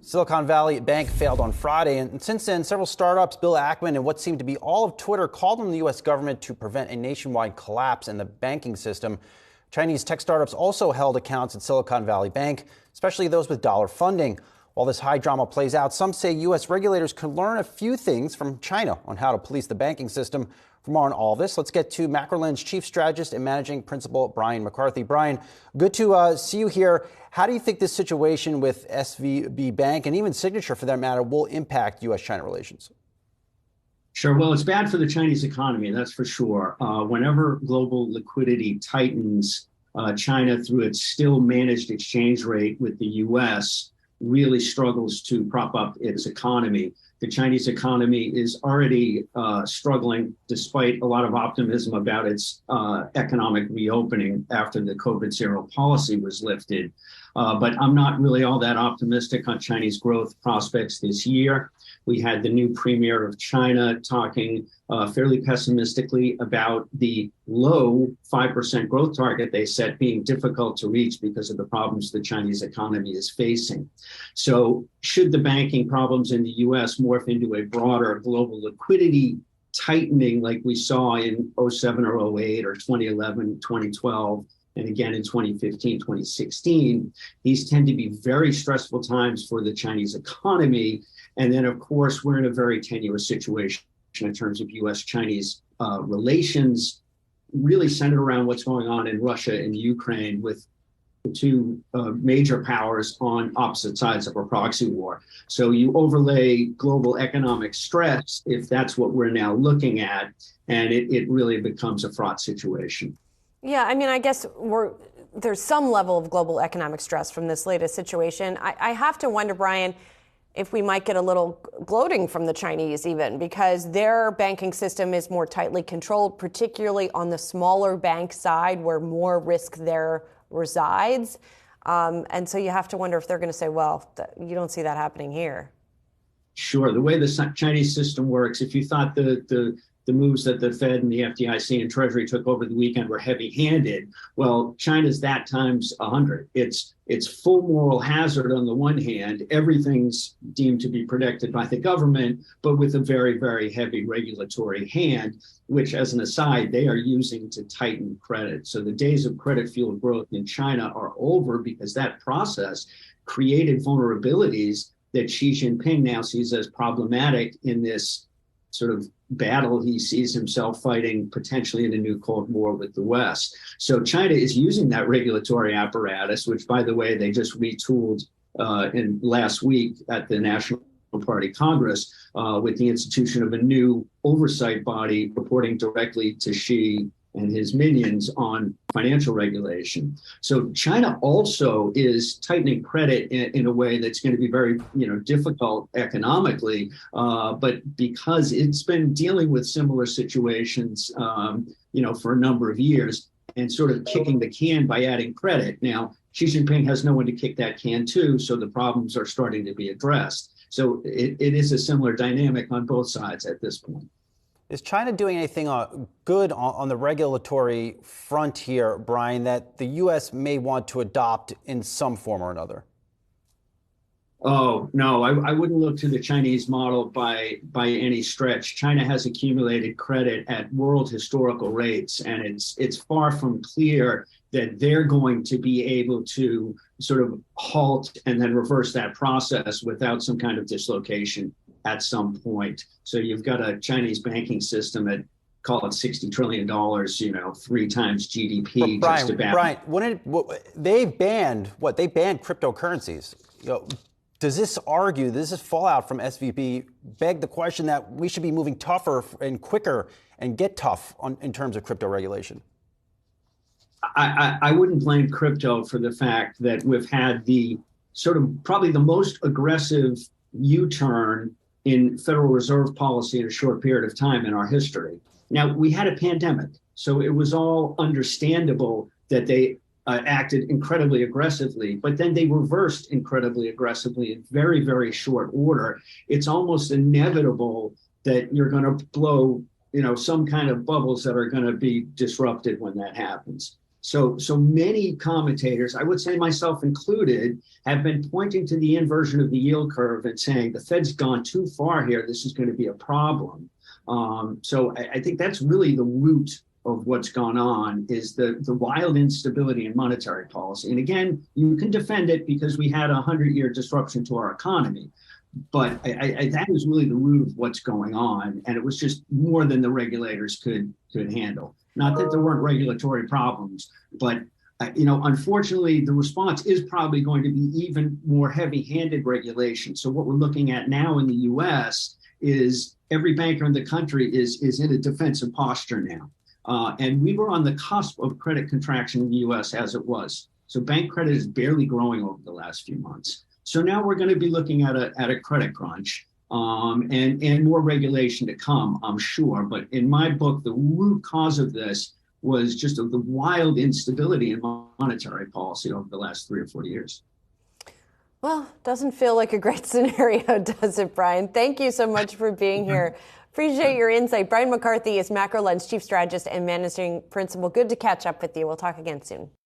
Silicon Valley Bank failed on Friday, and since then, several startups, Bill Ackman and what seemed to be all of Twitter, called on the U.S. government to prevent a nationwide collapse in the banking system. Chinese tech startups also held accounts at Silicon Valley Bank, especially those with dollar funding. While this high drama plays out, some say U.S. regulators could learn a few things from China on how to police the banking system. For more on all this, let's get to Macrolens chief strategist and managing principal, Brian McCarthy. Brian, good to see you here. How do you think this situation with SVB Bank and even Signature, for that matter, will impact U.S. China relations? Sure. Well, it's bad for the Chinese economy, that's for sure. Whenever global liquidity tightens, China, through its still managed exchange rate with the U.S., really struggles to prop up its economy. The Chinese economy is already struggling, despite a lot of optimism about its economic reopening after the COVID zero policy was lifted. But I'm not really all that optimistic on Chinese growth prospects this year. We had the new premier of China talking fairly pessimistically about the low 5% growth target they set being difficult to reach because of the problems the Chinese economy is facing. So should the banking problems in the U.S. morph into a broader global liquidity tightening like we saw in 07 or 08 or 2011, 2012, and again in 2015, 2016, these tend to be very stressful times for the Chinese economy. And then, of course, we're in a very tenuous situation in terms of U.S.-Chinese relations, really centered around what's going on in Russia and Ukraine, with the two major powers on opposite sides of a proxy war. So you overlay global economic stress, if that's what we're now looking at, and it really becomes a fraught situation. Yeah, I mean, I guess there's some level of global economic stress from this latest situation. I have to wonder, Brian, if we might get a little gloating from the Chinese even, because their banking system is more tightly controlled, particularly on the smaller bank side where more risk there resides. And so you have to wonder if they're going to say, well, you don't see that happening here. Sure. The way the Chinese system works, if you thought the moves that the Fed and the FDIC and Treasury took over the weekend were heavy-handed, well, China's that times 100. It's full moral hazard on the one hand. Everything's deemed to be protected by the government, but with a very, very heavy regulatory hand, which, as an aside, they are using to tighten credit. So the days of credit-fueled growth in China are over, because that process created vulnerabilities that Xi Jinping now sees as problematic in this sort of battle he sees himself fighting potentially in a new Cold War with the West. So China is using that regulatory apparatus, which, by the way, they just retooled in last week at the National Party Congress with the institution of a new oversight body reporting directly to Xi and his minions on financial regulation. So China also is tightening credit in a way that's going to be very, difficult economically. But because it's been dealing with similar situations, for a number of years, and sort of kicking the can by adding credit. Now, Xi Jinping has no one to kick that can to, so the problems are starting to be addressed. So it is a similar dynamic on both sides at this point. Is China doing anything good on the regulatory front here, Brian, that the U.S. may want to adopt in some form or another? Oh, no, I wouldn't look to the Chinese model by any stretch. China has accumulated credit at world historical rates, and it's far from clear that they're going to be able to sort of halt and then reverse that process without some kind of dislocation at some point. So you've got a Chinese banking system at, call it $60 trillion, 3 times GDP. Brian, just about. Brian, they banned cryptocurrencies. Does this fallout from SVB beg the question that we should be moving tougher and quicker and get tough in terms of crypto regulation? I wouldn't blame crypto for the fact that we've had the sort of probably the most aggressive U-turn in Federal Reserve policy in a short period of time in our history. Now, we had a pandemic, so it was all understandable that they acted incredibly aggressively, but then they reversed incredibly aggressively in very, very short order. It's almost inevitable that you're going to blow, some kind of bubbles that are going to be disrupted when that happens. So many commentators, I would say myself included, have been pointing to the inversion of the yield curve and saying the Fed's gone too far here. This is going to be a problem. So I think that's really the root of what's gone on, is the wild instability in monetary policy. And again, you can defend it because we had a 100-year disruption to our economy. But that is really the root of what's going on. And it was just more than the regulators could handle. Not that there weren't regulatory problems, but unfortunately, the response is probably going to be even more heavy-handed regulation. So what we're looking at now in the U.S. is every banker in the country is in a defensive posture now. And we were on the cusp of credit contraction in the U.S. as it was. So bank credit is barely growing over the last few months. So now we're going to be looking at a credit crunch, and more regulation to come, I'm sure. But in my book, the root cause of this was just the wild instability in monetary policy over the last 3 or 4 years. Well, doesn't feel like a great scenario, does it, Brian? Thank you so much for being here. Appreciate your insight. Brian McCarthy is Macrolens Chief Strategist and Managing Principal. Good to catch up with you. We'll talk again soon.